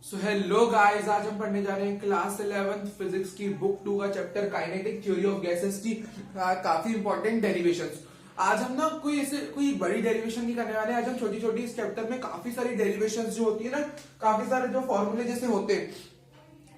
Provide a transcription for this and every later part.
So hello guys, आज हम पढ़ने जा रहे हैं क्लास 11 फिजिक्स की बुक 2 का chapter kinetic theory of gases की काफी इंपॉर्टेंट डेरिवेशंस। आज हम ना कोई बड़ी डेरिवेशन नहीं करने वाले। आज हम छोटी छोटी इस चैप्टर में काफी सारी डेरिवेशंस जो होती है ना, काफी सारे जो फॉर्मूले जैसे होते हैं,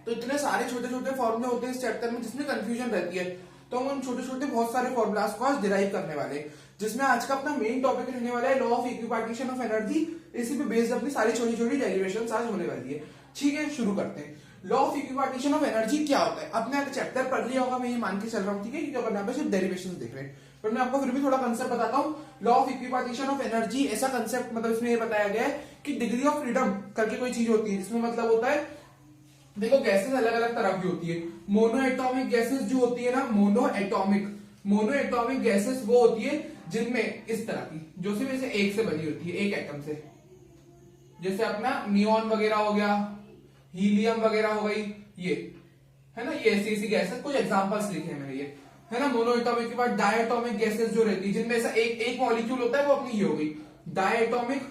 तो इतने सारे छोटे छोटे फॉर्मूले होते हैं इस चैप्टर में जिसमें कंफ्यूजन रहती है। तो हम उन छोटे छोटे बहुत सारे फॉर्मूलाज को आज डिराइव करने वाले हैं, जिसमें आज का अपना मेन टॉपिक रहने वाला है law of equipartition of energy. इसी पे बेस्ड अपनी सारी छोटी छोटी डेरिवेशंस आज होने वाली है। ठीक है, शुरू करते हैं। Law of equipartition of energy क्या होता है? अपने चैप्टर पढ़ लिया होगा, मैं ये मान के चल रहा हूँ, ठीक है, क्योंकि अपन यहाँ पे सिर्फ डेरिवेशंस देख रहे हैं, पर मैं आपको फिर भी थोड़ा कंसेप्ट बताता हूँ। Law of equipartition of energy ऐसा कंसेप्ट, मतलब इसमें ये बताया गया है कि डिग्री ऑफ फ्रीडम करके कोई चीज होती है, जिसमें मतलब होता है, देखो गैसेस अलग अलग तरह की होती है। मोनो एटॉमिक गैसेस जो होती है ना, मोनो एटॉमिक गैसेस वो होती है जिनमें इस तरह की, जो सिर्फ ऐसे एक से बनी होती है, एक एटम से, जैसे अपना नियॉन वगैरह हो गया, हीलियम वगैरह हो गई, ये है ना, ये ऐसी ऐसी गैसेस। कुछ एग्जांपल्स लिखे हैं मैंने, ये है ना। मोनो एटॉमिक के बाद डायटॉमिक गैसेस जो रहती है, जिनमें ऐसा एक मॉलिक्यूल होता है, वो अपनी ये हो गई डायटॉमिक।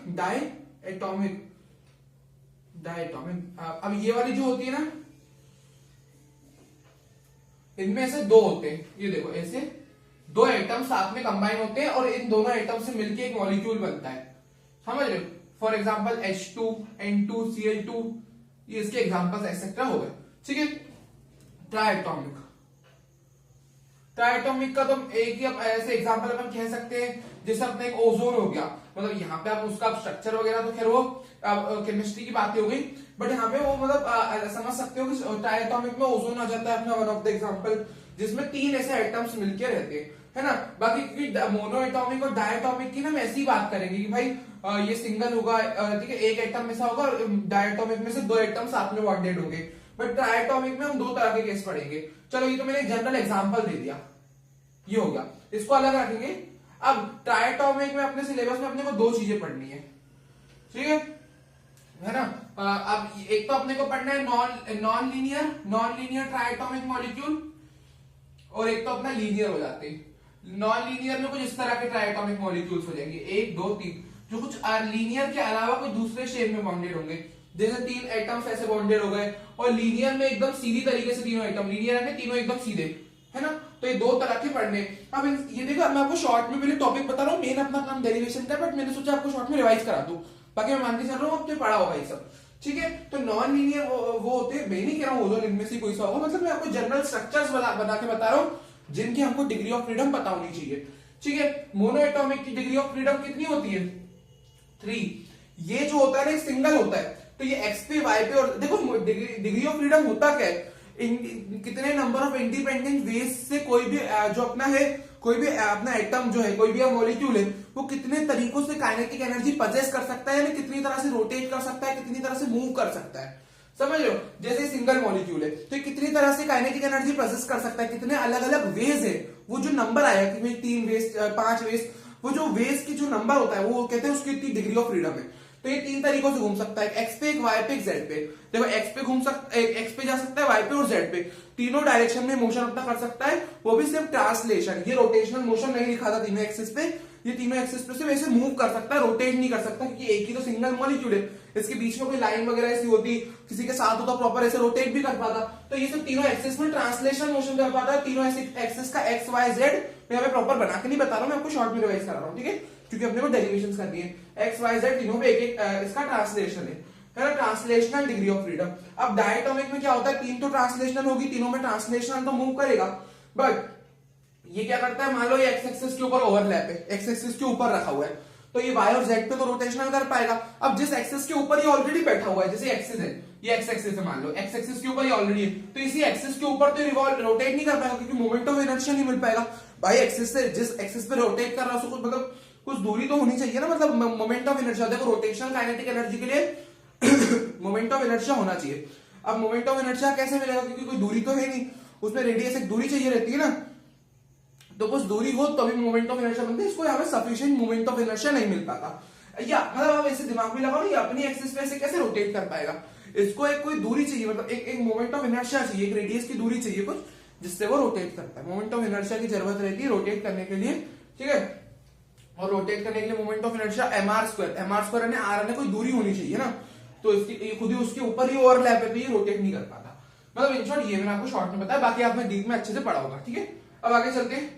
अब ये वाली जो होती है ना, इनमें ऐसे दो होते हैं, ये देखो ऐसे दो एटम साथ में कंबाइन होते हैं और इन दोनों एटम से मिलके एक मॉलिक्यूल बनता है, समझ रहे हो। For example H2, N2, Cl2, ये इसके एग्जांपल्स एक्सेट्रा हो गए, ठीक है। ट्राइटॉमिक का तो एक ही ऐसे एग्जांपल अपन कह सकते हैं, जैसे अपने एक ओजोन हो गया, मतलब यहाँ पे आप उसका स्ट्रक्चर वगैरह तो खैर वो केमिस्ट्री की बातें हो गई, बट यहाँ पे वो मतलब समझ सकते हो कि ट्राइटॉमिक में ओजोन आ जाता है अपना वन ऑफ द एग्जांपल, जिसमें तीन ऐसे एटम्स मिलके रहते हैं, है ना। बाकी मोनो एटॉमिक और डायटॉमिक की ना हम ऐसी बात करेंगे कि भाई ये सिंगल होगा, ठीक है, एक एटम में से होगा, और डायटॉमिक में से दो एटम साथ में बॉन्डेड होंगे। बट ट्राइटॉमिक में हम दो तरह के केस पढ़ेंगे। चलो, ये तो मैंने एक जनरल एग्जांपल दे दिया, ये हो गया, इसको अलग रखेंगे। अब ट्राइटॉमिक में अपने सिलेबस में अपने को दो चीजें पढ़नी है, ठीक है ना। अब एक तो अपने को पढ़ना है नॉन लीनियर ट्राइटॉमिक मॉलिक्यूल, और एक तो अपना लीनियर हो जाते हैं। नॉन लीनियर में कुछ इस तरह के ट्राइटॉमिक मॉलिक्यूल्स हो जाएंगे, 1 2 3, जो कुछ लीनियर के अलावा कोई दूसरे शेप में बॉन्डेड होंगे, जैसे तीन एटम्स ऐसे बॉन्डेड हो गए। और लीनियर में एकदम सीधी तरीके से तीनों एटम, लीनियर है तीनों एकदम सीधे, है ना। तो ये दो तरह के पढ़ने। अब ये देखो, मैं आपको शॉर्ट में पहले टॉपिक बता रहा हूँ, मेन अपना काम डेरिवेशन का, बट मैंने सोचा आपको शॉर्ट में रिवाइज करा दूं, बाकी मैं मान के चल रहा हूँ आपने पढ़ा होगा ये सब, ठीक है। तो नॉन लीनियर वो होते हैं, मैं नहीं कह रहा हूँ ओजोन इनमें से कोई सा होगा, मतलब मैं आपको जनरल स्ट्रक्चर्स बना के बता रहा हूँ, जिनकी हमको डिग्री ऑफ फ्रीडम पता होनी चाहिए, ठीक है। मोनो एटॉमिक की डिग्री ऑफ फ्रीडम कितनी होती है? 3। ये जो होता है ना, सिंगल होता है, तो ये एक्स पे वाई पे, और देखो डिग्री ऑफ फ्रीडम होता क्या है, कितने नंबर ऑफ इंडिपेंडेंट वेज से कोई भी जो अपना है, कोई भी अपना एटम जो है, कोई भी मॉलिक्यूल है, वो कितने तरीकों से काइनेटिक एनर्जी पजेस कर सकता है, यानी कितनी तरह से रोटेट कर सकता है, कितनी तरह से मूव कर सकता है, समझ लो। जैसे सिंगल मॉलिक्यूल है, तो कितनी तरह से काइनेटिक एनर्जी प्रोसेस कर सकता है, कितने अलग अलग वेज है। वो जो नंबर आया कि 3 वेज 5 वेज, वो जो वेज की जो नंबर होता है, वो कहते हैं उसकी इतनी डिग्री ऑफ फ्रीडम है। तो ये तीन तरीकों से घूम सकता है, एक्स पे, एक वाई पे, एक जेड पे। देखो एक्स पे घूम सकता है, एक्स पे जा सकता है, वाई पे और जेड पे, तीनों डायरेक्शन में मोशन अपना कर सकता है, वो भी सिर्फ ट्रांसलेशन। ये रोटेशनल मोशन नहीं लिखा था तीनों एक्सिस पे, ये तीनों एक्सिस पे सिर्फ ऐसे मूव कर सकता है, रोटेट नहीं कर सकता, क्योंकि एक ही तो सिंगल मॉलिक्यूल है, इसके बीच में कोई लाइन वगैरह ऐसी होती, किसी के साथ होता प्रॉपर ऐसे रोटेट भी कर पाता। तो ये सब तीनों एक्सिस में ट्रांसलेशन मोशन कर पाता है, तीनों एक्सिस का एक्स वाई जेड। मैं यहाँ पे प्रॉपर बना के नहीं बता रहा हूँ, मैं आपको शॉर्ट में रिवाइज कर रहा हूँ, ठीक है, क्योंकि अपने को डेरिवेशंस करनी है। एक्स वाई जेड तीनों पे एक इसका ट्रांसलेशन है ना, ट्रांसलेशनल डिग्री ऑफ फ्रीडम। अब डायटॉमिक में क्या होता है, तीन तो ट्रांसलेशनल होगी, तीनों में ट्रांसलेशनल तो मूव करेगा, बट ये क्या करता है, मान लो ये एक्स एक्सिस के ऊपर ओवरलैप है, एक्स एक्सिस के ऊपर रखा हुआ है, तो ये वाई और जेड पे तो रोटेशनल कर पाएगा। अब जिस एक्सिस के ऊपर ये ऑलरेडी बैठा हुआ है, जैसे एक्सिस है, ये एक्स एक्सिस है, मान लो एक्स एक्सिस के ऊपर ये ऑलरेडी है, तो इसी एक्सिस के ऊपर तो रिवॉल्व रोटेट नहीं कर पाएगा, क्योंकि मोमेंट ऑफ इनर्शिया नहीं मिल पाएगा। भाई एक्सिस से जिस एक्सिस पे रोटेट कर रहा है उसको मतलब कुछ दूरी तो होनी चाहिए ना, मतलब मोमेंट ऑफ इनर्शिया। देखो रोटेशनल काइनेटिक एनर्जी के लिए मोमेंट ऑफ इनर्शिया होना चाहिए। अब मोमेंट ऑफ इनर्शिया कैसे मिलेगा, क्योंकि कोई दूरी तो है नहीं, उसमें रेडियस एक दूरी चाहिए रहती है ना, तो कुछ दूरी हो तभी मोमेंट ऑफ इनर्शिया बनती है। इसको यहाँ पे सफिशिएंट मोमेंट ऑफ इनर्शिया नहीं मिल पाता, या मतलब आप ऐसे दिमाग में लगाओ, ये अपनी एक्सिस पे ऐसे कैसे रोटेट कर पाएगा, इसको एक कोई दूरी चाहिए, मतलब एक मोमेंट ऑफ इनर्शिया चाहिए, एक रेडियस की दूरी चाहिए कुछ, जिससे वो रोटेट करता है। मोमेंट ऑफ इनर्शिया की जरूरत रहती है रोटेट करने के लिए, ठीक है। और रोटेट करने के लिए मोमेंट ऑफ इनर्शिया mr² यानी r ने कोई दूरी होनी चाहिए ना, तो इसकी खुद ही उसके ऊपर ही ओवरलैप है, तो ये रोटेट नहीं कर पाता। मतलब इन शॉर्ट ये मैंने आपको शॉर्ट में बताया, बाकी आपने डीप में अच्छे से पढ़ा होगा। ठीक है, अब आगे चलते हैं।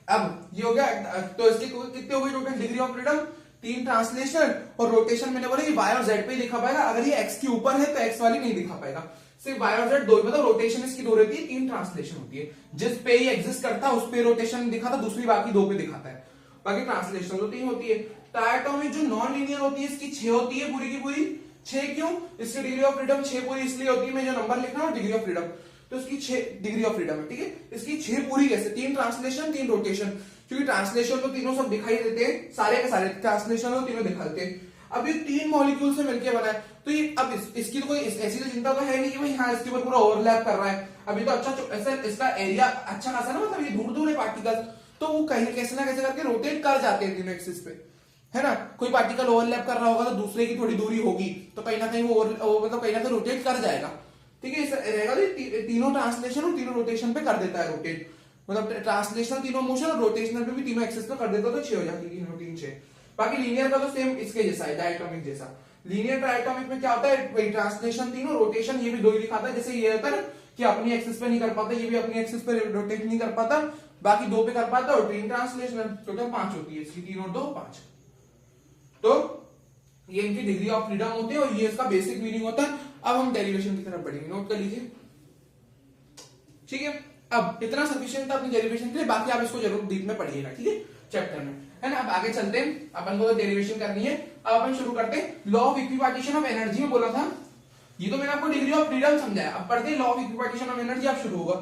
अब ये हो गया, तो इसके कितने हो गए total degree of freedom, 3 translation. और रोटेशन मैंने बोला ये वाई और जेड पे ही दिखा पाएगा, अगर ये एक्स के ऊपर है तो एक्स वाली नहीं दिखा पाएगा, सिर्फ वाई और जेड दो, मतलब रोटेशन इसकी दो रहती है, 3 ट्रांसलेशन होती है। जिस पे ही एग्जिस्ट करता है उस पे रोटेशन दिखाता, दूसरी बाकी 2 पे दिखाता है, बाकी ट्रांसलेशन तो 3 होती है। डायटोमिक जो नॉन लीनियर होती है इसकी 6 होती है पूरी की पूरी। 6 क्यों? इसकी डिग्री ऑफ फ्रीडम 6 पूरी इसलिए होती है, मैं जो नंबर लिख रहा हूं डिग्री ऑफ फ्रीडम, तो इसकी 6 डिग्री ऑफ फ्रीडम है। ठीक है, इसकी 6 पूरी कैसे? 3 ट्रांसलेशन 3 रोटेशन, क्योंकि ट्रांसलेशन तो तीनों सब दिखाई देते हैं, सारे के सारे ट्रांसलेशन तो तीनों दिखा देते हैं। अब ये 3 मॉलिक्यूल से मिलकर बना है, तो ये अब इसकी तो कोई ऐसी तो चिंता तो है नहीं कि भाई हाँ इसके ऊपर पूरा ओवरलैप कर रहा है। अभी तो अच्छा ऐसा इसका एरिया अच्छा खासा ना, मतलब ये दूर दूर है पार्टिकल, तो वो कहीं कैसे ना कैसे करके रोटेट कर जाते हैं तीनों एक्सिस पे, है ना। कोई पार्टिकल ओवरलैप कर रहा होगा तो दूसरे की थोड़ी दूरी होगी, तो कहीं ना कहीं वो मतलब कहीं ना कहीं रोटेट कर जाएगा। ठीक है, रहेगा तीनों ट्रांसलेशन और तीनों रोटेशन पे कर देता है रोटेट, मतलब ट्रांसलेशनल तीनों मोशन और रोटेशनल पे भी तीनों एक्सेस पे कर देता, तो 6 हो जाती है, 3 6। बाकी लीनियर का तो सेम इसके जैसा है, डायटोमिक जैसा। लीनियर ट्राइटोमिक में क्या होता है, ट्रांसलेशन तीनों, रोटेशन ये भी 2 ही दिखाता है, जैसे ये होता है कि अपनी एक्सिस पे नहीं कर पाता, ये भी अपनी एक्सिस पे रोटेट नहीं कर पाता, बाकी 2 पे कर पाता है, और 3 ट्रांसलेशनल टोटल 5 होती है इसकी, 3 और 2 5। तो ये इनकी डिग्री ऑफ फ्रीडम होती है और ये इसका बेसिक मीनिंग होता है। अब हम डेरिवेशन की तरफ बढ़ेंगे, नोट कर लीजिए। ठीक है, अब इतना सफिशिएंट था अपनी डेरिवेशन के लिए, बाकी आप इसको जरूर डीप में पढ़िएगा, ठीक है, चैप्टर में, है ना। अब आगे चलते हैं, अपन को तो डेरिवेशन करनी है। अब अपन शुरू करते हैं law of equipartition of energy में बोला था, ये तो मैंने आपको डिग्री ऑफ फ्रीडम समझाया। अब पढ़ते हैं law of equipartition of energy, आप शुरू होगा।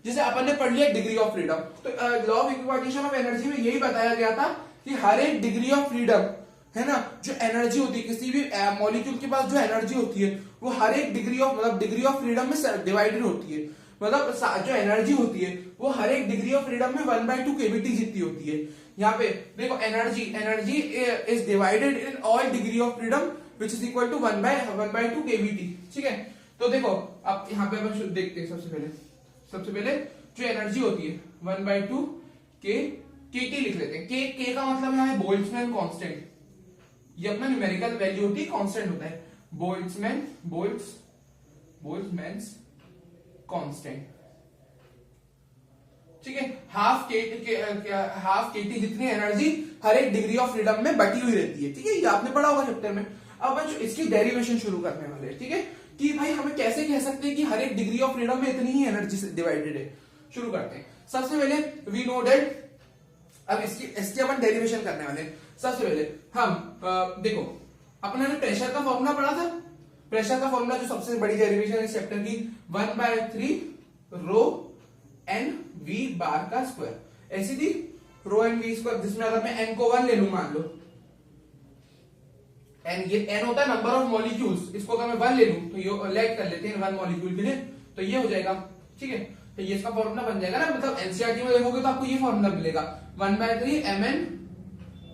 जैसे अपन ने पढ़ लिया डिग्री ऑफ फ्रीडम, तो law of equipartition of energy में यही बताया गया था कि हर एक डिग्री ऑफ फ्रीडम, है ना, जो एनर्जी होती है किसी भी मॉलिक्यूल के पास, जो एनर्जी होती है वो हर एक डिग्री ऑफ मतलब डिग्री ऑफ फ्रीडम में डिवाइडेड होती है। मतलब जो एनर्जी होती है वो हर एक डिग्री ऑफ फ्रीडम में 1/2 केवीटी जितनी होती है। यहाँ पे देखो energy is divided in all degree of freedom which is equal to 1/2 KVT. ठीक है, तो देखो अब यहाँ पे अपन देखते हैं। सबसे पहले जो एनर्जी होती है 1/2 केटी लिख लेते हैं। के का मतलब यहाँ है बोल्ट्जमैन कांस्टेंट, ये अपना न्यूमेरिकल वैल्यू होती है, कांस्टेंट होता है बोल्ट्जमैन्स कांस्टेंट। ठीक है, हाफ केटी जितनी एनर्जी हर एक डिग्री ऑफ फ्रीडम में बटी हुई रहती है। ठीक है, ये आपने पढ़ा होगा चैप्टर में। अब जो इसकी डेरिवेशन शुरू करने वाले हैं, ठीक है, कि भाई हमें कैसे कह सकते हैं कि हर एक डिग्री ऑफ फ्रीडम में इतनी ही एनर्जी से डिवाइडेड है। शुरू करते हैं। सबसे पहले वी नो दैट, अब इसकी अपन डेरिवेशन करने वाले हैं। सबसे पहले हम देखो अपने ने प्रेशर का फॉर्मूला पढ़ा था। प्रेशर का फॉर्मूला जो सबसे बड़ी डेरिवेशन है इस चैप्टर की, 1/3 रो एन वी बार का स्क्वायर, ऐसी थी रो एन वी स्क्वायर, जिसमें अगर मैं एन को 1 ले लू, मान लो एन, ये एन होता है नंबर ऑफ मॉलिक्यूल्स, इसको अगर मैं 1 ले लूं तो ये लेट कर लेते हैं 1 मॉलिक्यूल के लिए, तो ये हो जाएगा। ठीक है, तो ये इसका फॉर्मूला बन जाएगा ना, मतलब एनसीईआरटी में देखोगे तो आपको ये फॉर्मूला मिलेगा 1/3 mn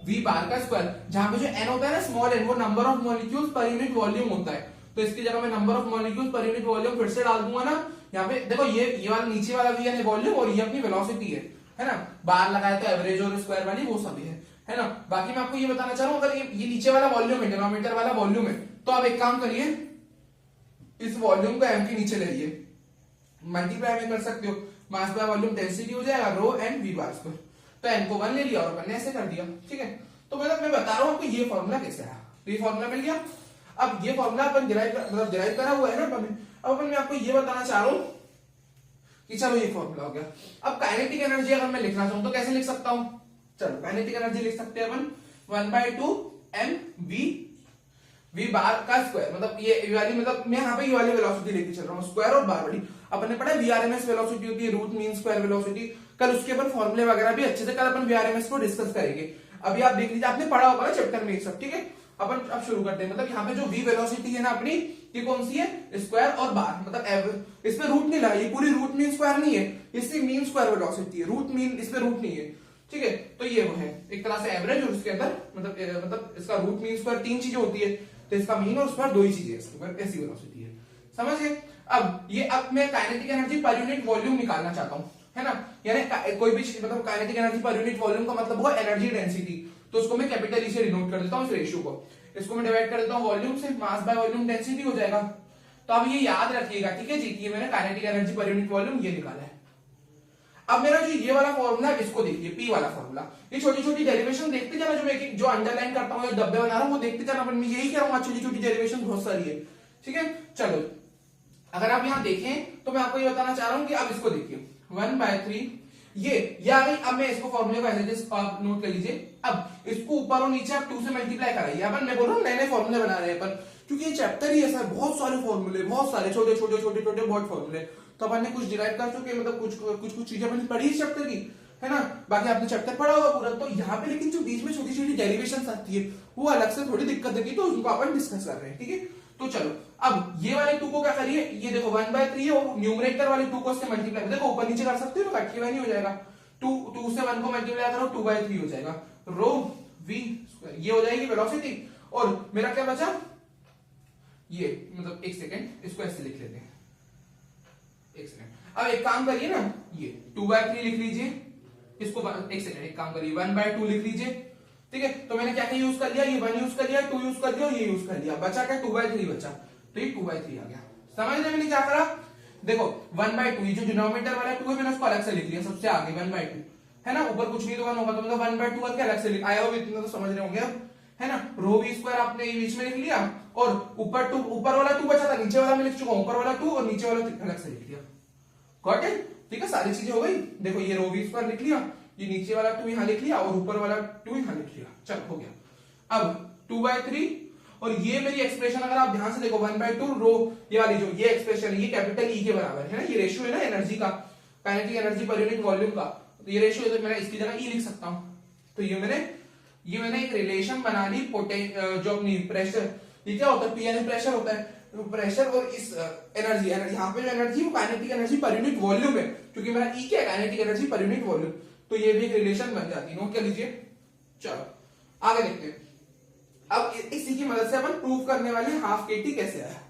v बार का स्क्वायर, जहां पे जो n होता है ना स्मॉल n, वो number of molecules per unit volume होता है। तो इसकी जगह मैं number of molecules per unit volume फिर से डाल दूंगा ना। यहाँ पे देखो ये वाला नीचे वाला v है वॉल्यूम, और ये अपनी वेलोसिटी है ना। बार लगाया तो एवरेज और स्क्वायर वाली वो सभी है ना। बाकी मैं आपको ये बताना चाह रहा हूं, अगर ये नीचे वाला वॉल्यूम है, डिनोमिनेटर वाला वॉल्यूम है, तो आप एक काम करिए, इस वॉल्यूम को m के नीचे ले आइए, मल्टीप्लाई में कर सकते हो, मास बाय वॉल्यूम डेंसिटी हो जाएगा रो एन वी बार स्क्वायर। तो n को 1 ले लिया और अपन ने ऐसे कर दिया। ठीक है, तो मतलब मैं बता रहा हूं आपको ये फॉर्मूला कैसे आया, तो ये फॉर्मूला मिल गया। अब ये फॉर्मूला अपन डिराइव करा हुआ है ना अपन। अब अपन मैं आपको ये बताना चाह रहा हूं कि चलो ये फॉर्मूला हो गया। अब काइनेटिक एनर्जी अगर मैं लिखना चाहूं तो कैसे लिख सकता हूं, चलो काइनेटिक एनर्जी लिख सकते हैं अपन 1/2 m v बार का स्क्वायर, मतलब ये वाली, मतलब मैं यहाँ पे ये वाली वेलोसिटी लेके चल रहा हूँ, स्क्वायर और बार वाली। अपन ने पढ़ा वीआरएमएस वेलोसिटी होती है रूट मीन स्क्वायर वेलोसिटी, कल उसके अपन फॉर्मूले वगैरह भी अच्छे से कल अपन वीआरएमएस को डिस्कस करेंगे। अभी आप देख लीजिए, आपने पढ़ा होगा चैप्टर में सब। ठीक है, अपन अब शुरू करते हैं। मतलब यहाँ पे जो वी वेलोसिटी है ना अपनी, ये कौन सी है, स्क्वायर और बार, मतलब इसमें रूट नहीं लगा, ये पूरी रूट मीन स्क्वायर नहीं है, इसकी मीन स्क्वायर वेलोसिटी है, रूट मीन इसमें रूट नहीं है। ठीक है, तो ये वो है एक तरह से एवरेज, और उसके अंदर मतलब इसका रूट मीन स्क्वायर 3 चीजें होती है, तो इसका मीन और स्क्वायर 2 ही चीजें, ऐसी वेलोसिटी है, समझ गए। अब मैं kinetic energy per unit volume निकालना चाहता हूं, है ना। यानी कोई भी मतलब kinetic energy per unit volume का मतलब होगा एनर्जी डेंसिटी, तो उसको मैं कैपिटल ई से डिनोट कर देता हूं इस रेशियो को। इसको मैं डिवाइड कर देता हूँ वॉल्यूम से, मास बाय वॉल्यूम डेंसिटी हो जाएगा। तो अब ये याद रखिएगा, ठीक है जी, ये मैंने kinetic energy per unit volume ये निकाला है। अब मेरा जो ये वाला फॉर्मूला है इसको देखिए, पी वाला फॉर्मूला, ये छोटी छोटी डेरिवेशन देखते जाना, जो मैं जो अंडरलाइन करता हूँ, डब्बे बना रहा हूँ, वो देखते जाना, पर मैं यही कह रहा हूँ, छोटी छोटी डेरिवेशन बहुत सारी है, ठीक है। चलो अगर आप यहाँ देखें तो मैं आपको ये बताना चाह रहा हूँ कि अब इसको देखिए 1/3 ये आ गई। अब मैं इसको फॉर्मूले को ऐसे आप नोट कर लीजिए। अब इसको ऊपर और नीचे आप 2 से मल्टीप्लाई कराइए। अपन मैं बोल रहा हूँ नए नए फॉर्मूले बना रहे हैं अपन, क्योंकि ये चैप्टर ही ऐसा है, बहुत सारे फॉर्मूले, बहुत सारे छोटे छोटे छोटे छोटे बहुत फॉर्मूले। तो अपन ने कुछ डिराइव कर चुके, मतलब कुछ चीजें अपनी पढ़ी इस चैप्टर की, है ना। बाकी आपने चैप्टर पढ़ा होगा पूरा। तो यहाँ पे लेकिन जो बीच में छोटी छोटी डेरिवेशन आती है वो अलग से थोड़ी दिक्कत देगी, तो उनको अपन डिस्कस कर रहे हैं, ठीक है। तो चलो अब ये वाले 2 को क्या करिए, ये देखो 1/3 है और न्यूमरेटर वाले 2 को इससे मल्टीप्लाई, देखो ऊपर नीचे कर सकते हो, कट नहीं हो जाएगा। 2 से 1 को मल्टीप्लाई करो 2/3 हो जाएगा, रो v स्क्वायर, ये हो जाएगी वेलोसिटी। और मेरा क्या बचा, ये मतलब एक सेकेंड, इसको ऐसे लिख लेते हैं, एक सेकेंड। अब एक काम करिए ना, ये 2/3 लिख लीजिए, इसको एक सेकेंड, एक काम करिए 1/2 लिख लीजिए, ठीक है। तो मैंने क्या क्या यूज कर लिया, ये 1 यूज कर लिया, 2 यूज कर लिया और ये यूज कर लिया, बचा क्या 2/3 बचा, तो ये 2/3 आ गया। समझ रहे मैंने क्या करा, देखो 1/2, ये जो डिनोमिनेटर वाला 2 है मैंने उसको अलग से लिख लिया, सबसे आगे 1/2 है ना, ऊपर कुछ नहीं तो 1 होगा, तो मतलब 1/2 करके अलग से लिख आया हो, इतना तो समझ रहे होंगे अब, है ना। रो v स्क्वायर आपने बीच में लिख लिया, और ऊपर वाला 2 बचा था, नीचे वाला मैं लिख चुका हूं, ऊपर वाला 2 और नीचे वाला अलग से लिख लिया, गॉट इट, ठीक है। सारी चीजें हो गई, देखो ये रो v स्क्वायर लिख लिया, ये नीचे वाला 2 यहां लिख लिया और ऊपर वाला 2 यहां लिख लिया, चल हो गया। अब 2/3 और ये मेरी एक्सप्रेशन अगर आप ध्यान से देखो 1/2 रो, ये वाली जो ये एक्सप्रेशन है ये कैपिटल ई के बराबर है ना, ये रेशियो है ना एनर्जी का, kinetic energy per unit volume का, तो ये रेशियो है, तो मैं इसकी जगह ई लिख सकता हूं। तो ये मैंने एक रिलेशन बना ली, जो अपनी प्रेशर, ये क्या होता है, पी यानी प्रेशर होता है, प्रेशर और इस एनर्जी, यहाँ पे जो एनर्जी वो kinetic energy per unit volume है, क्योंकि मेरा ई क्या है, kinetic energy per unit volume, तो ये भी एक रिलेशन बन जाती है, नोट कर लीजिए। चलो आगे देखते हैं। अब इसी की मदद से अपन प्रूव करने वाले हाफ केटी कैसे आया,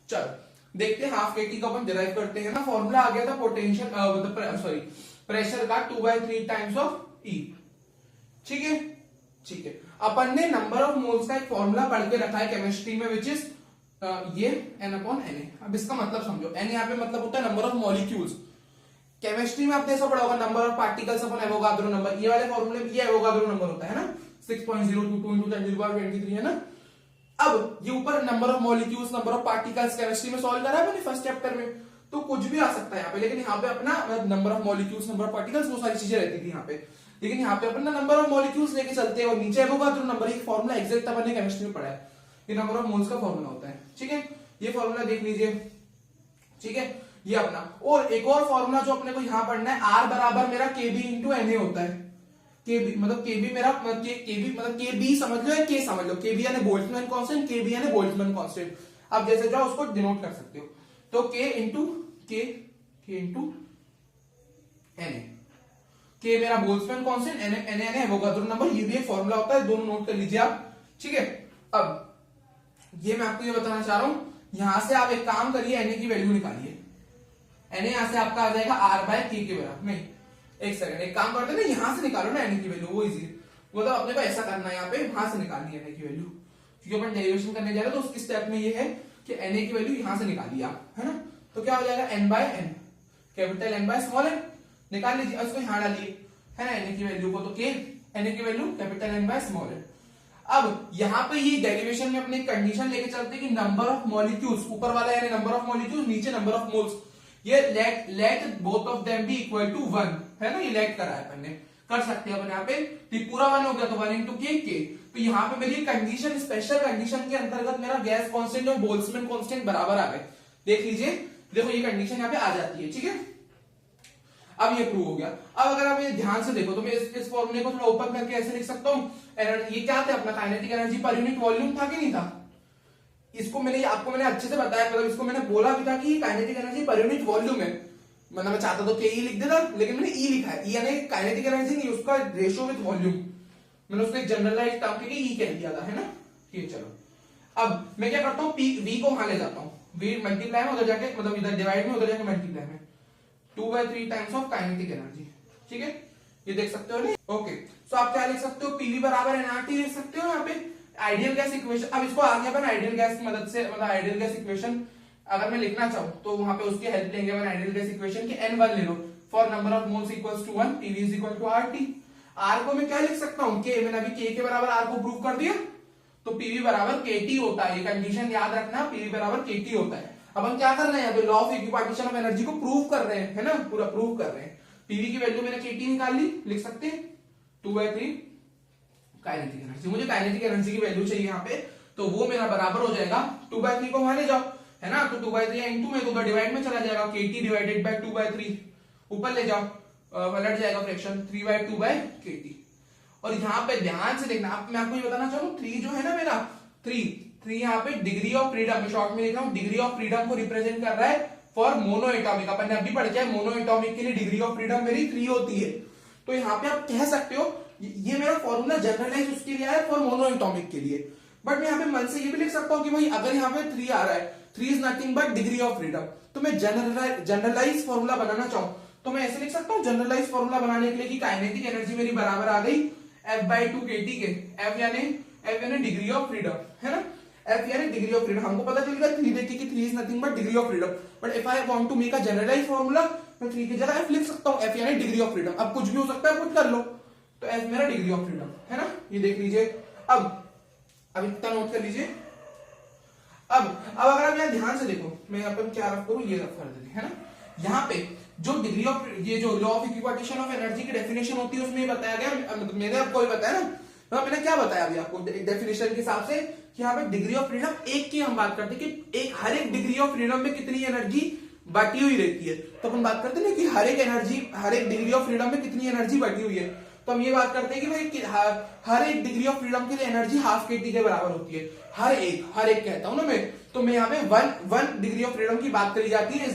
चलो देखते हैं। हाफ केटी को अपन डिराइव करते हैं ना, फॉर्मूला आ गया था पोटेंशियल सॉरी प्रेशर का 2/3 टाइम्स ऑफ ई, ठीक है ठीक है। अपन ने नंबर ऑफ मोल्स का एक फॉर्मूला पढ़ के रखा है केमिस्ट्री में, विच इज ये n/Na। अब इसका मतलब समझो, n यहाँ पे मतलब होता है नंबर ऑफ मॉलिक्यूल्स। केमिस्ट्री में आपने ऐसा पढ़ा होगा number of particles upon Avogadro number, ये वाले फॉर्मूले में ये एवोगाड्रो नंबर होता है ना, 6.022 × 10⁻23 है ना। अब ये ऊपर number of molecules, number of particles chemistry में सॉल्व करा है मैंने फर्स्ट चैप्टर में, तो कुछ भी आ सकता है यहाँ पे, लेकिन यहाँ पे अपना number of molecules, number of particles, वो सारी चीजें रहती थी यहाँ पे, लेकिन यहाँ पे अपन नंबर ऑफ मॉलिक्यूल्स लेके चलते हैं, और नीचे एवोगाड्रो नंबर, एक फॉर्मूला एग्जैक्ट अपन ने केमिस्ट्री में पढ़ा है, ये नंबर ऑफ मोल्स का फॉर्मूला होता है, ठीक है। ये फॉर्मूला देख लीजिए, ठीक है, ये अपना। और एक और फॉर्मूला जो अपने को यहां पढ़ना है, आर बराबर मेरा केबी इंटू एनए होता है, केबी मतलब केबी मेरा केबी मतलब केबी समझ लो या के समझ लो, केबी यानी बोल्ट्जमैन कांस्टेंट, केबी यानी बोल्ट्जमैन कांस्टेंट, आप जैसे चाहो उसको डिनोट कर सकते हो। तो के इंटू एनए, के मेरा Boltzmann constant, NA Avogadro number, ये भी एक फॉर्मूला होता है, दोनों नोट कर लीजिए आप, ठीक है। अब ये मैं आपको ये बताना चाह रहा हूं, यहां से आप एक काम करिए, एनए की वैल्यू निकालिए, एनए यहां से आपका आ जाएगा R/K के बराबर, नहीं एक सेकंड, एक काम करते ना, यहां से निकालो ना एनए की वैल्यू, वो इजी, मतलब अपने को ऐसा करना है, यहाँ पे वहां से निकालनी है एनए की वैल्यू, क्योंकि अपन डेरिवेशन करने जा रहे हैं, तो उसकी स्टेप में ये है कि एनए की वैल्यू यहां से निकालिए आप, है ना। तो क्या हो जाएगा n/n, कैपिटल n/स्मॉल n, निकाल लीजिए, उसको यहां डालिए, है ना, एनए की वैल्यू को, तो के एनए की वैल्यू कैपिटल n/स्मॉल n। अब यहां पे ये डेरिवेशन में अपने कंडीशन लेके चलते हैं कि नंबर ऑफ मॉलिक्यूल्स, ऊपर वाला यानी नंबर ऑफ मॉलिक्यूल्स, नीचे नंबर ऑफ मोल्स, ये let both of them be equal to 1, है ना, ये लेट करा है अपन ने, कर सकते हैं अपन यहाँ पे, तो पूरा 1 हो गया, तो 1 × के, तो यहाँ पे मेरी कंडीशन, स्पेशल कंडीशन के अंतर्गत मेरा गैस कांस्टेंट और बोल्ट्जमैन कांस्टेंट बराबर आ गए, देख लीजिए, देखो ये कंडीशन यहाँ पे आ जाती है, ठीक है। अब ये प्रूव हो गया। अब अगर आप ये ध्यान से देखो तो मैं इस फॉर्मूले को थोड़ा ऊपर करके ऐसे लिख सकता हूँ, ये क्या था अपना, kinetic energy per unit volume था कि नहीं था, इसको आपको मैंने अच्छे से बताया, मतलब इसको मैंने बोला भी था कि kinetic energy per unit volume है, मतलब मैं चाहता तो के ई लिख देता, लेकिन मैंने ई लिखा है, ई यानी काइनेटिक एनर्जी नहीं, उसका रेशियो विद वॉल्यूम, मैंने उसको एक जनरलाइज्ड टर्म के ई कह दिया था, है ना। ठीक, चलो अब मैं क्या करता हूँ, वी को वहां ले जाता हूँ, वी मल्टीप्लाई में उधर जाके, मतलब इधर डिवाइड में उधर जाके मल्टीप्लाई में, 2/3 टाइम्स ऑफ काइनेटिक एनर्जी, ठीक है, ये देख सकते हो नहीं। ओके, सो आप क्या लिख सकते हो, पीवी बराबर एनआरटी लिख सकते हो यहाँ पे। आइडियल गैस इक्वेशन, अब इसको आगे अपन आइडियल गैस की मदद से, मतलब आइडियल गैस इक्वेशन अगर मैं लिखना चाहूँ तो वहां पे उसकी हेल्प लेंगे अपन आइडियल गैस इक्वेशन की। N1 ले लो, for number of moles equals to 1, PV is equal to RT। R को मैं क्या लिख सकता हूँ, K, मैंने अभी K के बराबर R को प्रूव कर दिया, तो PV बराबर KT होता है। ये कंडीशन याद रखना, PV बराबर KT होता है। अब हम क्या कर रहे हैं, यहाँ पे law of equipartition of energy को प्रूव कर रहे हैं, है ना, पूरा प्रूव कर रहे हैं। PV की वैल्यू मैंने KT निकाल ली, लिख सकते हैं 2/3 काइनेटिक एनर्जी। मुझे काइनेटिक एनर्जी की वैल्यू चाहिए यहाँ पे, तो वो मेरा बराबर हो जाएगा 2/3 को वहां ले जाओ, है ना, तो 2/3 इंटू में तो डिवाइड में चला जाएगा, KT डिवाइडेड बाय 2/3 ऊपर ले जाओ, पलट जाएगा फ्रैक्शन 3/2/KT। और यहाँ पे ध्यान से देखना, अब मैं आपको ये बताना चाहूँ 3 जो है ना मेरा 3 यहाँ पे डिग्री ऑफ फ्रीडम, शॉर्ट में लिख रहा हूँ, डिग्री ऑफ फ्रीडम को रिप्रेजेंट कर रहा है फॉर मोनो एटॉमिक। अपन ने अभी पढ़ किया मोनो एटॉमिक के लिए डिग्री ऑफ फ्रीडम मेरी 3 होती है। तो यहाँ पे आप कह सकते हो ये मेरा फॉर्मूला जनरलाइज उसके लिए है फॉर मोनो एटॉमिक के लिए। बट मैं यहाँ पे मन से ये भी लिख सकता हूँ कि भाई अगर यहाँ पे 3 आ रहा है, 3 is nothing but degree of freedom, तो मैं जनरलाइज फॉर्मूला बनाना चाहूँ तो मैं ऐसे लिख सकता हूँ जनरलाइज फॉर्मूला बनाने के लिए कि काइनेटिक एनर्जी मेरी बराबर आ गई F/2 KT के। F यानी डिग्री ऑफ फ्रीडम, है ना, F यानी डिग्री ऑफ फ्रीडम। हमको पता चल गया 3 देखिए कि 3 is nothing but degree of freedom. But if I want to make a generalize formula, मैं 3 की जगह F लिख सकता हूँ, F यानी डिग्री ऑफ फ्रीडम। अब कुछ भी हो सकता है, कुछ कर लो, तो F मेरा डिग्री ऑफ फ्रीडम, है ना, ये देख लीजिए। अब इतना नोट कर लीजिए। अब अगर आप यहाँ ध्यान से देखो, मैं यहाँ पर क्या रफ करूँ, ये रफ कर देते, है ना, यहाँ पे जो डिग्री ऑफ, ये जो law of equipartition of energy की डेफिनेशन होती है उसमें बताया गया, मैंने आपको बताया ना, तो मैंने क्या बताया अभी आपको डेफिनेशन के हिसाब से कि यहाँ पे डिग्री ऑफ फ्रीडम एक की हम बात करते हैं कि हर एक डिग्री ऑफ फ्रीडम में कितनी एनर्जी बटी हुई रहती है। तो अपन बात करते हैं कि हर एक डिग्री ऑफ फ्रीडम में कितनी एनर्जी बटी हुई है। तो हम ये बात करते हैं कि भाई हर एक डिग्री ऑफ फ्रीडम के लिए एनर्जी हाफ KT के बराबर होती है। हर एक कहता हूं ना मैं, तो मैं यहाँ पे वन डिग्री ऑफ फ्रीडम की बात करी जाती है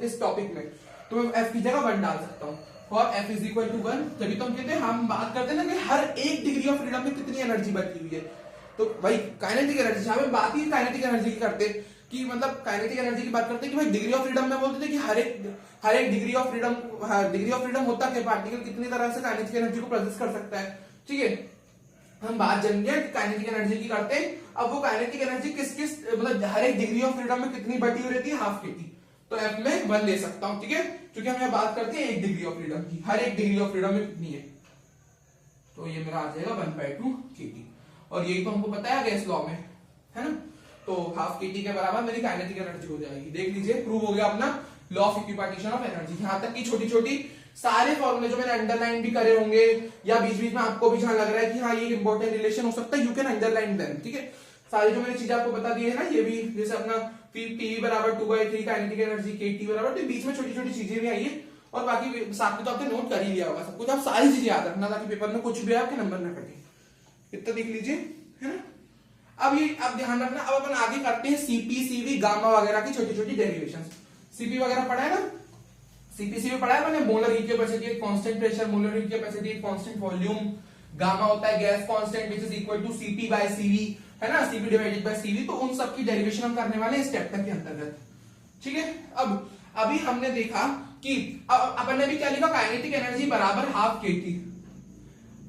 इस टॉपिक में, तो मैं F की जगह 1 डाल सकता हूँ। For F is equal to 1, तभी तो हम कहते हैं, हम बात करते हैं ना कि हर एक डिग्री ऑफ फ्रीडम में कितनी एनर्जी बची हुई है। तो भाई काइनेटिक एनर्जी, जहां पे बात ही काइनेटिक एनर्जी की करते कि मतलब काइनेटिक एनर्जी की बात करते हैं कि भाई डिग्री ऑफ फ्रीडम में बोलते थे कि हर एक डिग्री ऑफ फ्रीडम होता है, पार्टिकल कितनी तरह से काइनेटिक एनर्जी को प्रोसेस कर सकता है। ठीक है, हम बात जान गया काइनेटिक एनर्जी की करते हैं। अब वो काइनेटिक एनर्जी किस मतलब हर एक डिग्री ऑफ फ्रीडम में कितनी बटी हुई रहती है, हाफ KT। तो F में 1 ले सकता हूं, ठीक है, क्योंकि हम यहाँ बात करते हैं 1 डिग्री ऑफ फ्रीडम की, हर एक डिग्री ऑफ फ्रीडम में कितनी है, तो ये मेरा आ जाएगा 1/2 KT। और यही तो हमको बताया गया इस लॉ में, है ना, तो हाफ KT के बराबर मेरी काइनेटिक एनर्जी हो जाएगी। देख लीजिए, प्रूव हो गया अपना law of equipartition of energy. यहाँ तक की छोटी छोटी सारे फॉर्मूले जो मैंने अंडरलाइन भी करे होंगे या बीच बीच में आपको भी जहां लग रहा है कि हाँ ये इंपॉर्टेंट रिलेशन हो सकता है, यू कैन अंडरलाइन देम। ठीक है, सारी जो मैंने चीजें आपको बता दी है ना, ये भी जैसे अपना PV बराबर 2/3 काइनेटिक एनर्जी, KT बराबर, तो बीच में छोटी छोटी चीजें भी आई है और बाकी साथ में तो आपने नोट कर ही लिया होगा सब कुछ। आप सारी चीजें याद रखना ताकि पेपर में कुछ भी आपके नंबर ना कटे। इतना देख लीजिए, है ना। अब ये आप ध्यान रखना, अब अपन आगे करते हैं CP, CV, गामा वगैरह की छोटी छोटी डेरिवेशन। CP वगैरह पढ़ा है ना, CP पढ़ा है मैंने, molar heat capacity, constant pressure, molar heat capacity, constant volume. Gamma होता है gas constant which is equal to CP by CV, है ना, CP डिवाइडेड बाय CV। तो उन सब की डेरिवेशन हम करने वाले इस चैप्टर के अंतर्गत। ठीक है, अब अभी हमने देखा कि अपन ने भी क्या लिखा, काइनेटिक एनर्जी बराबर हाफ KT,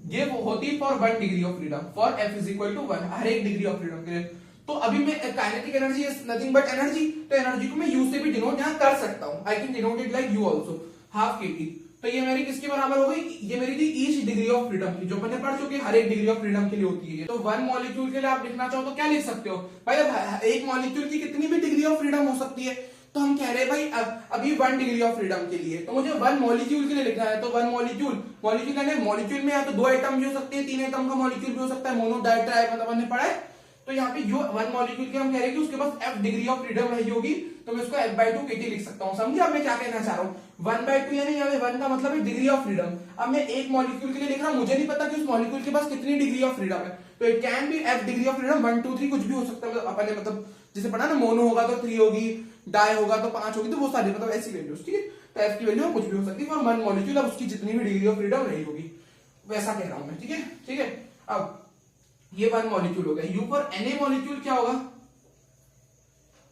ये होती है for 1 degree of freedom, for F is equal to 1, हर एक डिग्री ऑफ फ्रीडम के लिए। तो अभी मैं kinetic energy is nothing but energy, तो एनर्जी को मैं U से भी डिनोट यहां कर सकता हूं, I can denote it like U also, half KT। तो ये मेरी किसके बराबर हो गई, ये मेरी थी ईच डिग्री ऑफ फ्रीडम की, जो मैंने पढ़ चुके हर एक डिग्री ऑफ फ्रीडम के लिए होती है। तो 1 मॉलिक्यूल के लिए आप लिखना चाहो तो क्या लिख सकते हो भाई, अब एक मॉलिक्यूल की कितनी भी डिग्री ऑफ फ्रीडम हो सकती है, तो हम कह रहे हैं भाई अभी 1 डिग्री ऑफ फ्रीडम के लिए, तो मुझे 1 मॉलिक्यूल के लिए लिखना है। तो 1 मॉलिक्यूल यानी मॉलिक्यूल में या तो 2 एटम भी हो सकते हैं, 3 एटम का मॉलिक्यूल भी हो सकता है, मोनो डाई ट्राई, मतलब हमने पढ़ा है। तो यहाँ पे 1 मॉलिक्यूल के हम कह रहे हैं कि उसके पास F डिग्री ऑफ फ्रीडम रही होगी, तो मैं उसको F/2 KT लिख सकता हूँ। समझे अब मैं क्या कहना चाह रहा हूँ, 1/2 यानी यहाँ पे 1 का मतलब है डिग्री ऑफ फ्रीडम। अब मैं एक मॉलिक्यूल के लिए लिख रहा हूँ, मुझे नहीं पता कि उस मॉलिक्यूल के पास कितनी डिग्री ऑफ फ्रीडम है, तो it can be F degree of freedom 1 2 3 कुछ भी हो सकता है। अपन ने मतलब जैसे पढ़ा ना, मोनो होगा तो 3 होगी, डाई होगा तो 5 होगी, तो वो सारी मतलब ऐसी वैल्यूज। ठीक है, तो F की वैल्यू कुछ भी हो सकती है फॉर 1 मॉलिक्यूल, अब उसकी जितनी भी डिग्री ऑफ फ्रीडम रही होगी, वैसा कह रहा हूं मैं। ठीक है, ठीक है, अब ये 1 मॉलिक्यूल हो गया। U फॉर Na मॉलिक्यूल क्या होगा,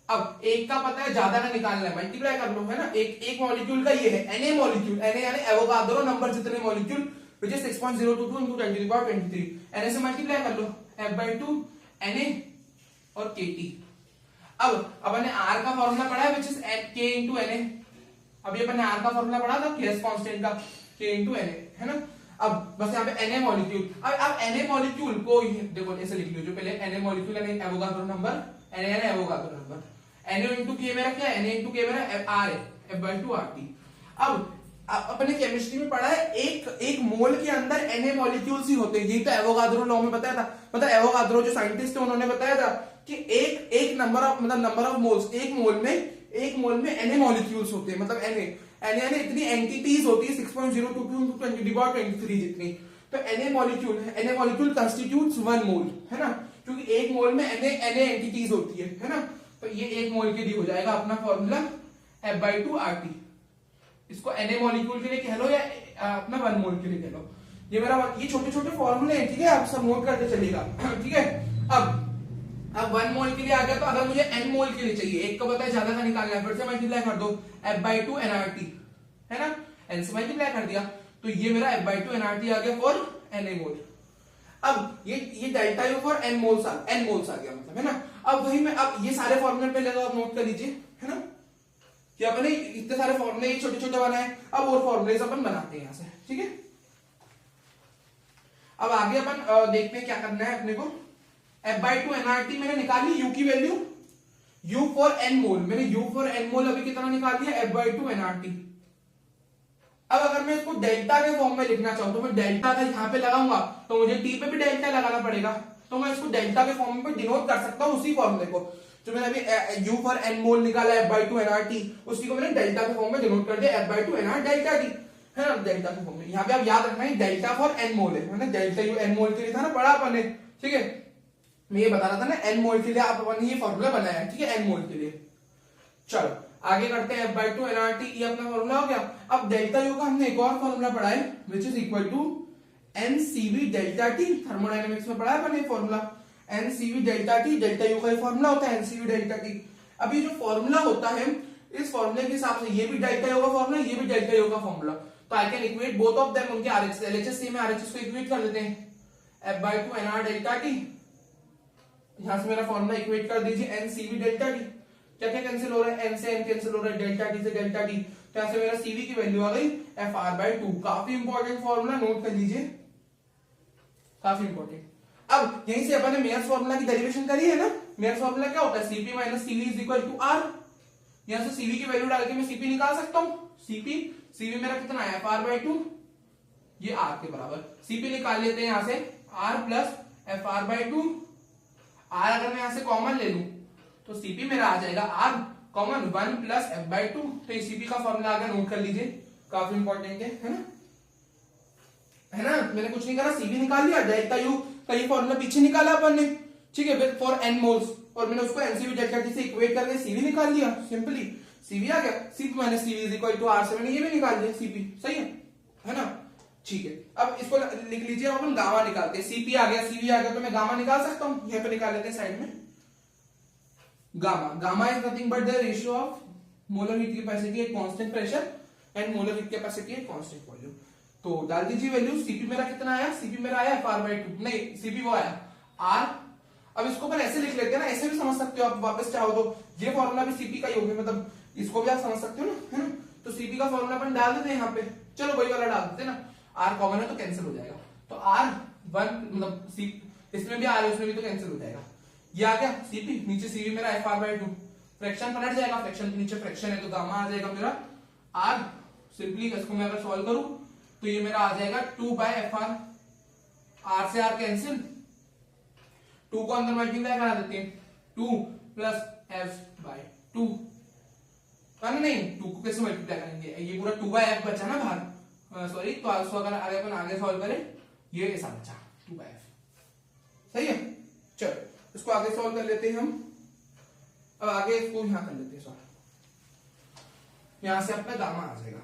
अब एक का पता है, ज्यादा ना निकालना है, मल्टीप्लाई कर लो, है ना। एक मॉलिक्यूल का ये है Na मॉलिक्यूल, Na यानी एवोगाड्रो नंबर जितने molecule, which is 6.022 into 10 to the power 23, Na से मल्टीप्लाई कर लो, F/2 Na और Kt। अब अपन ने R का फॉर्मूला पढ़ा है which is K into Na। अभी अपन ने R का फॉर्मूला पढ़ा था गैस कांस्टेंट का, K इंटू Na, है ना। अब बस यहाँ पे Na मॉलिक्यूल, अब Na मॉलिक्यूल को देखो ऐसे लिख लो, जो पहले Na मॉलिक्यूल है एवोगाड्रो नंबर, Na है Avogadro number, Na into K मेरा क्या है, Na इंटू K मेरा R है, F/2RT। अब अपने केमिस्ट्री में पढ़ा है एक मोल के अंदर Na मॉलिक्यूल्स ही होते हैं, यही तो एवोगाड्रो लॉ में बताया था। मतलब एवोगाड्रो जो साइंटिस्ट है उन्होंने बताया था कि एक नंबर ऑफ मतलब नंबर ऑफ मोल्स, एक मोल में Na मॉलिक्यूल्स होते हैं, मतलब Na इतनी एंटिटीज होती है 6.02 जितनी। तो Na मॉलिक्यूल कंस्टिट्यूट्स 1 मोल, है ना, क्योंकि एक मोल में Na एंटिटीज होती है ना। तो ये एक मोल के लिए हो जाएगा अपना फॉर्मूला F/2RT। इसको Na मॉलिक्यूल के लिए कह लो या अपना 1 मोल के लिए कह लो। ये मेरा ये छोटे छोटे फॉर्मूले हैं, ठीक है, आप सब नोट करते चलिएगा, ठीक है। अब 1 मोल के लिए आ गया, तो अगर मुझे n मोल के लिए चाहिए, एक को पता है ज्यादा का निकालना है, फिर से मल्टीप्लाई कर दो F/2 nRT, है ना, n से मल्टीप्लाई कर दिया, तो ये मेरा F/2 nRT आ गया फॉर Na मोल। अब ये delta U for n moles आ गया, मतलब, है ना। अब वही मैं अब ये सारे फॉर्मूले पहले तो आप नोट कर लीजिए, है ना, कि अपने इतने सारे फॉर्मूले छोटे छोटे बनाए, अब और फॉर्मूले अपन बनाते हैं यहां से, ठीक है। अब आगे अपन देखते हैं क्या करना है अपने को। F/2 nRT मैंने निकाली u की वैल्यू, u फॉर n मोल, मैंने u फॉर n मोल अभी कितना निकाल दिया, F/2 nRT। अब अगर मैं इसको डेल्टा के फॉर्म में लिखना चाहूं, तो मैं डेल्टा का यहां पे लगाऊंगा, तो मुझे t पे भी डेल्टा लगाना पड़ेगा, तो मैं इसको डेल्टा के फॉर्म में डिनोट कर सकता हूं, उसी फॉर्मूले को जो मैंने अभी u फॉर n मोल निकाला F/2 nRT, उसी को मैंने डेल्टा के फॉर्म में डिनोट कर दिया F/2 nR डेल्टा t, है ना, डेल्टा के फॉर्म में। यहाँ पे आप याद रखना है डेल्टा फॉर n मोल है ना, डेल्टा यू n मोल के लिए था ना, पढ़ा अपन ने, ठीक है। मैं ये बता रहा था ना n मोल के लिए आप अपन ने ये फॉर्मूला बनाया है, ठीक है, n मोल के लिए। चलो आगे करते हैं F/2 nRT, ये अपना फॉर्मूला हो गया। अब डेल्टा यू का हमने एक और फॉर्मूला पढ़ा है which is equal to NCV delta T, thermodynamics में पढ़ा है अपन ये formula, NCV delta T, delta U का ये फॉर्मूला होता है NCV डेल्टा टी। अब ये जो फॉर्मूला होता है, इस फॉर्मूले के हिसाब से ये भी डेल्टा यू का फॉर्मूला, ये भी डेल्टा यू का फॉर्मूला, तो I can equate both of them, उनके आरएचएस एलएचएस सेम है, आरएचएस को इक्वेट कर देते हैं, F/2 nR डेल्टा टी, यहां से मेरा फॉर्मूला इक्वेट कर दीजिए NCV डेल्टा टी। क्या क्या कैंसिल हो रहा है, n से n कैंसिल हो रहा है, डेल्टा टी से डेल्टा टी, तो यहां से मेरा CV की वैल्यू आ गई FR/2। काफी इंपॉर्टेंट फॉर्मूला, नोट कर लीजिए, काफी इंपॉर्टेंट। अब यहीं से अपन ने मेयर्स फॉर्मूला की डेरिवेशन करी है ना। मेयर्स फॉर्मूला क्या होता है, Cp minus Cv is equal to R। यहां से Cv की वैल्यू डाल के मैं Cp निकाल सकता हूं, Cv मेरा कितना है FR/2, ये R के बराबर। Cp निकाल लेते हैं यहां से R प्लस FR/2। R अगर मैं यहां से कॉमन ले लूं तो Cp मेरा आ जाएगा R कॉमन 1 प्लस F/2, तो ये Cp का फॉर्मूला आगे नोट कर लीजिए, काफी इंपॉर्टेंट है ना, है ना। मैंने कुछ नहीं करा, Cv निकाल लिया, डेल्टा यू का ये फॉर्मूला पीछे निकाला अपन ने, ठीक है, फॉर n मोल्स, और मैंने उसको NCV डेल्टा टी से इक्वेट करके Cv निकाल लिया, सिंपली Cv आ गया। Cp minus Cv is equal to R से मैंने ये भी निकाल दिया Cp, सही है ना, ठीक है। अब इसको लिख लीजिए, अपन गामा निकालते हैं, Cp आ गया, Cv आ गया, तो मैं गामा निकाल सकता हूं, यहां पे निकाल लेते हैं साइड में। Gamma is nothing but the ratio of molar heat capacity at constant pressure and molar heat capacity at constant volume. तो डाल दीजिए वैल्यू, Cp मेरा कितना आया, Cp मेरा आया FR/2, नहीं Cp वो आया R। अब इसको अपन ऐसे लिख लेते हैं ना, ऐसे भी समझ सकते हो आप, वापस चाहो तो ये फॉर्मूला भी Cp का ही होगा, मतलब इसको भी आप समझ सकते हो ना, है ना। तो Cp का फॉर्मूला अपन डाल देते हैं यहाँ पे, चलो वही वाला डाल देते हैं ना, R कॉमन है तो कैंसिल हो जाएगा, तो R1 मतलब इसमें भी R है उसमें भी, तो कैंसिल हो जाएगा, ये आ गया Cp, नीचे Cv मेरा FR/2, फ्रैक्शन पलट जाएगा, फ्रैक्शन के नीचे फ्रैक्शन है तो गामा आ जाएगा मेरा R। सिंपली इसको मैं अगर सॉल्व करूं तो ये मेरा आ जाएगा 2/FR, R से R कैंसिल, 2 को अंदर मल्टीप्लाई करा देते हैं, 2 प्लस F/2, नहीं 2 को कैसे मल्टीप्लाई करेंगे, ये पूरा 2/F बचा ना बाहर, सॉरी, तो अगर आगे अपन आगे सॉल्व करें ये ऐसा बचा 2/F, सही है। चलो इसको आगे सॉल्व कर लेते हैं हम, अब आगे इसको यहां कर लेते हैं सॉल्व, यहां से अपना गामा आ जाएगा,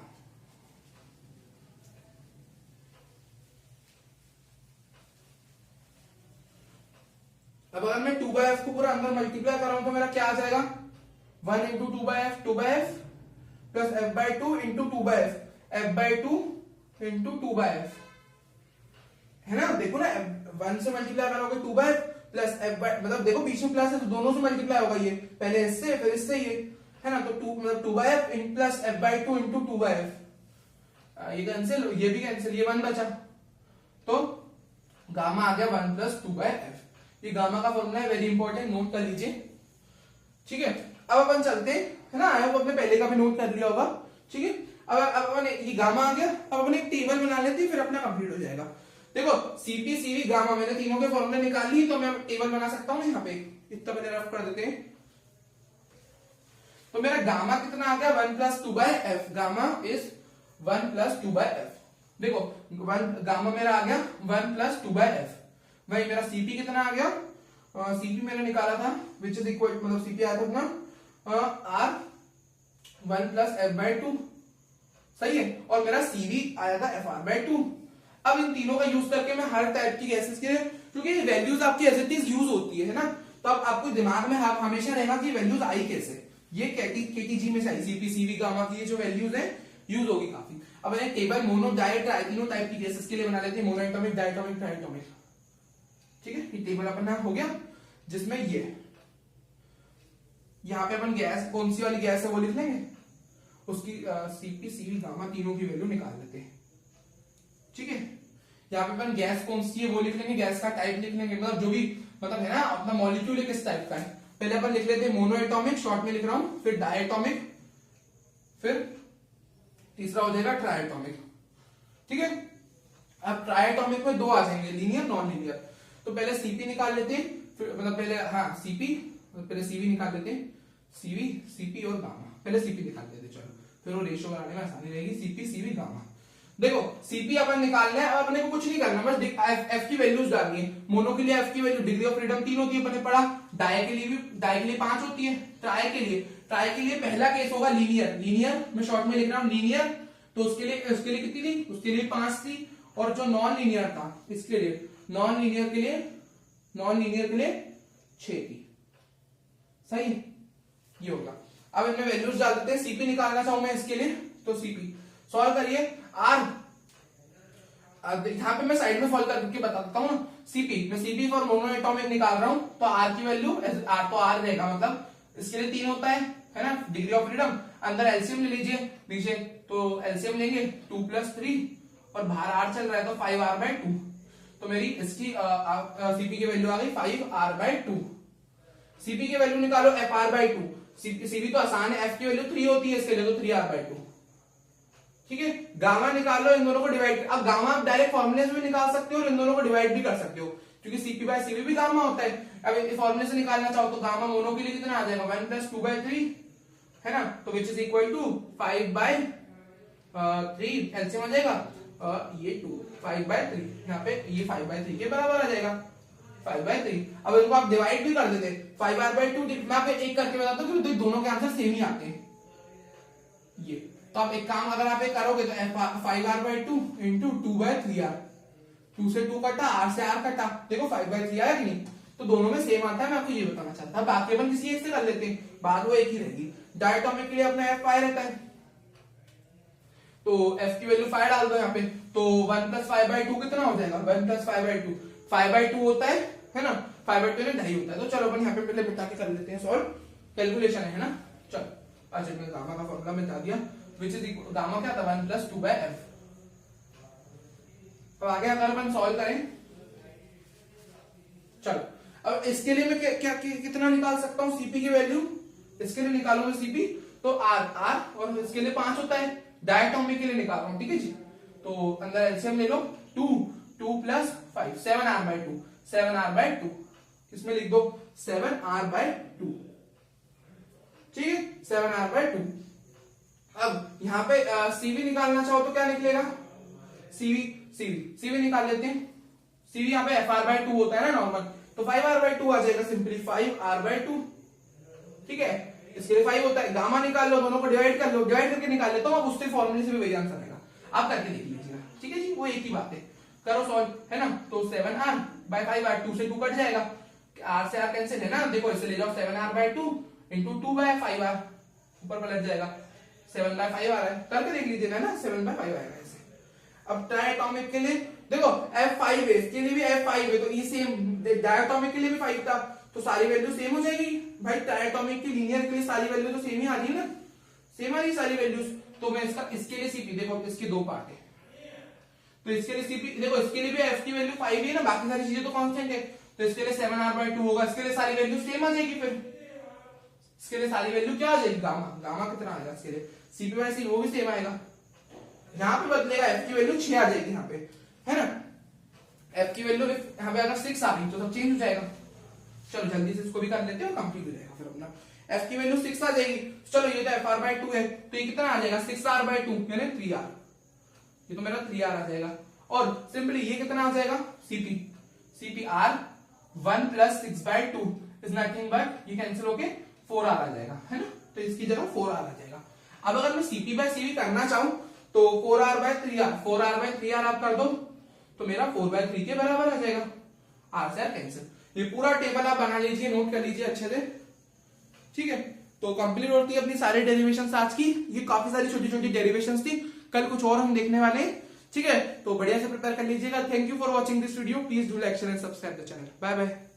अब अगर मैं 2/F को पूरा अंदर मल्टीप्लाई कर रहा हूं तो मेरा क्या आ जाएगा, 1 into 2/F, 2/F plus F/2 into 2/F, F/2 into 2/F, है ना। देखो ना 1 से मल्टीप्लाई करोगे 2/F प्लस एफ बाय, मतलब देखो बीच में प्लस है तो दोनों से मल्टीप्लाई होगा, ये पहले इससे फिर इससे ये है ना, तो 2 मतलब 2 by F in plus F by 2 into 2 by F, ये कैंसिल, ये भी कैंसिल, ये 1 बचा, तो गामा आ गया 1 प्लस 2 बाय एफ। ये गामा का फॉर्मूला है, वेरी इंपॉर्टेंट, नोट कर लीजिए, ठीक है। अब अपन चलते हैं, है ना, आई होप आपने पहले का भी नोट कर लिया होगा, ठीक है। अब अपन ये गामा आ गया, अब अपन एक टेबल बना लेते हैं, फिर अपना कंप्लीट हो जाएगा। देखो सीपी सीवी गामा, मैंने तीनों के फॉर्मूले निकाल लिए, तो मैं टेबल बना सकता हूँ यहाँ पे, इतना पहले रफ कर देते हैं। तो मेरा गामा कितना आ गया 1 plus 2 by F, gamma is 1 plus 2 by F. देखो गामा मेरा आ गया 1 प्लस 2 बाय एफ। भाई मेरा सीपी कितना आ गया, सीपी मैंने निकाला था विच इज इक्वल, मतलब सीपी आया था अपना आर 1 प्लस एफ बाय 2, सही है, और मेरा सीवी आया था एफ आर बाय 2। अब इन तीनों का यूज करके मैं हर टाइप की गैसेस के, क्योंकि वैल्यूज आपकी एज इट इज यूज होती है ना, तो अब आपको दिमाग में हमेशा रहेगा कि वैल्यूज आई कैसे, ये केटीजी में चाहिए, सीपी सीवी गामा की ये जो वैल्यूज है यूज होगी काफी। अब एक टेबल मोनो डाई ट्राई तीनों टाइप की गैसेस के लिए बना लेते हैं, मोनोएटॉमिक डायटोमिक ट्राइटोमिक, ठीक है। ये टेबल अपना हो गया, जिसमें ये यहाँ पे अपन गैस कौन सी वाली गैस है वो लिख लेंगे, उसकी सीपी सीवी गामा तीनों की वैल्यू निकाल लेते हैं, ठीक है। यहाँ पे अपन गैस कौन सी है वो लिख लेंगे, गैस का टाइप लिख लेंगे, मतलब जो भी मतलब है ना अपना मॉलिक्यूल है किस टाइप का है। पहले अपन लिख लेते हैं मोनोएटॉमिक, शॉर्ट में लिख रहा हूं, फिर डायटोमिक, फिर तीसरा हो जाएगा ट्राइएटॉमिक, ठीक है। अब ट्राइएटॉमिक में दो आ जाएंगे, लीनियर नॉन लीनियर। तो पहले सीपी निकाल लेते हैं, फिर मतलब पहले हाँ सीपी, पहले सीवी निकाल लेते हैं, सीवी सीपी और गामा, पहले सीपी निकाल लेते हैं, चलो फिर वो रेशियो बनाने में आसानी रहेगी, सीपी सीवी गामा। देखो सीपी अपन निकालना है, अब अपने को कुछ नहीं करना, बस एफ की वैल्यूज डालनी है। मोनो के लिए एफ की वैल्यू डिग्री ऑफ फ्रीडम 3 होती है, अपने पढ़ा। डाई के लिए 5 होती है। ट्राई के लिए पहला केस होगा लीनियर मैं शॉर्ट में लिख रहा हूं लीनियर, तो उसके लिए कितनी थी, उसके लिए 5 थी। और जो नॉन लीनियर था इसके लिए, नॉन लीनियर के लिए 6 थी, सही है, ये होगा। अब इनमें वैल्यूज डाल देते हैं। सीपी निकालना चाहूं मैं इसके लिए, तो सीपी सॉल्व करिए। आर यहां पे मैं साइड में सॉल्व करके बता देता हूं ना। सीपी मैं सीपी फॉर मोनोएटॉमिक निकाल रहा हूं, तो आर की वैल्यू आर तो आर रहेगा, मतलब इसके लिए 3 होता है ना, डिग्री ऑफ फ्रीडम। अंदर एलसीएम ले लीजिए नीचे, तो एलसीएम लेंगे 2 + 3 और बाहर आर चल रहा है तो 5r/2। तो मेरी इसकी सीपी की वैल्यू आ गई 5r/2। सीपी की वैल्यू निकालो fr/2। सीपी तो आसान है, एफ की वैल्यू 3 होती है इसके लिए, तो 3r/2, ठीक है। गामा निकालो, इन दोनों को डिवाइड, अब गामा आप डायरेक्ट फॉर्मूले से भी निकाल सकते हो और इन दोनों को डिवाइड भी कर सकते हो, क्योंकि सीपी बाय सीवी भी गामा होता है। अब इस फॉर्मूले से निकालना चाहो तो गामा मोनो के लिए कितना आ जाएगा 1 + 2/3, है ना, तो which is equal to 5/3 LCM आ जाएगा, ये 2 5/3, यहाँ पे ये 5/3 के बराबर आ जाएगा 5/3। अब इनको आप डिवाइड भी कर देते 5r/2। मैं आपको एक करके बताता हूँ कि दोनों के आंसर सेम ही आते हैं। ये तो आप एक काम अगर आप एक करोगे तो 5r/2 इंटू 2/3r, 2 से 2 कटा, r से r कटा, देखो 5/3 आया कि नहीं, तो दोनों में सेम आता है। मैं आपको ये बताना चाहता था, बाकी अपन किसी एक से कर लेते हैं, बात वो एक ही रहेगी। डायटोमिक के लिए अपना f 5 रहता है, तो f की वैल्यू 5 डाल दो यहाँ पे, तो 1 + 5/2 कितना हो जाएगा 1 + 5/2, 5/2 होता है ना, 5/2 में 2.5 होता है। तो चलो अपन यहाँ पे पहले बता के कर लेते हैं सॉल्व, कैलकुलेशन है ना। चलो अच्छा मैं गामा का फॉर्मूला बता दिया, विच इज गामा क्या था 1 + 2/f। अब आगे अगर अपन सॉल्व करें, चलो अब इसके लिए मैं क्या कितना निकाल सकता हूँ सीपी की वैल्यू, इसके लिए निकालूंगा सीपी, तो आर और इसके लिए 5 होता है, डायटोमिक के लिए निकाल रहा हूं, ठीक है जी। तो अंदर एलसीएम ले लो, 2 + 5 7r/2, 7r/2, इसमें लिख दो 7r/2, ठीक है 7r/2। अब यहाँ पे सीवी निकालना चाहो तो क्या निकलेगा, सीवी निकाल लेते हैं। सीवी यहाँ पे fr/2 होता है ना नॉर्मल, तो 5r/2 आ जाएगा सिंपली 5r/2, ठीक है। इसके लिए 5 होता है। गामा निकाल लो, दोनों को डिवाइड कर लो, डिवाइड करके निकाल लेता हूं, अब उसके फॉर्मूले से भी वही आंसर आएगा, आप करके देख लीजिएगा, ठीक है जी, वो एक ही बात है, करो सॉल्व, है ना। तो 7r/5r, 2 से 2 कट जाएगा, r से r कैंसिल है ना, देखो इसे ले जाओ 7r/2 इंटू 2/5r, ऊपर पलट जाएगा 7/5 आ रहा है, करके देख लीजिएगा ना, 7/5 आएगा ऐसे। अब ट्राइएटॉमिक के लिए देखो F5 है, इसके लिए भी F5 है, तो ये सेम डायटोमिक के लिए भी 5 था, तो सारी वैल्यू सेम हो जाएगी भाई। डायटोमिक की लीनियर के लिए सारी वैल्यू तो सेम ही आ रही है ना, सेम आ रही सारी वैल्यूज। तो मैं इसके लिए सीपी, देखो इसके दो पार्ट है, तो इसके लिए सीपी देखो, इसके लिए भी एफ की वैल्यू 5 है ना, बाकी सारी चीजें तो कांस्टेंट है, तो इसके लिए 7r/2 होगा, इसके लिए सारी वैल्यू सेम आ जाएगी। फिर इसके लिए सारी वैल्यू क्या आ जाएगी, गामा, गामा कितना आएगा इसके लिए, CP/C वो भी सेम आएगा। यहाँ पे बदलेगा, एफ की वैल्यू 6 आ जाएगी यहाँ पे, है ना। एफ की वैल्यू यहाँ पे अगर 6 आ गई तो सब चेंज हो जाएगा। चलो जल्दी से इसको भी कर लेते हैं, कंप्लीट हो जाएगा फिर अपना। एफ की वैल्यू 6 आ जाएगी, चलो ये तो FR/2 है, तो ये कितना आ जाएगा 6r/2 यानी 3r, ये तो मेरा 3r आ जाएगा। और सिंपली ये कितना आ जाएगा CPR 1 + 6/2 इज नथिंग बट, ये कैंसिल होके 4r आ जाएगा, है ना, तो इसकी जगह 4r आ जाएगा। अब अगर मैं CP/CV करना चाहूं तो 4r/3r, 4r/3r आप कर दो तो मेरा 4/3 के बराबर आ जाएगा, r से r कैंसिल। ये पूरा टेबल आप बना लीजिए, नोट कर लीजिए अच्छे से, ठीक है। तो कंप्लीट होती है अपनी सारी डेरिवेशंस आज की, ये काफी सारी छोटी छोटी डेरिवेशंस थी, कल कुछ और हम देखने वाले हैं, ठीक है। तो बढ़िया से प्रिपेयर कर लीजिएगा। Thank you for watching this video, please do like share and subscribe the channel. Bye bye.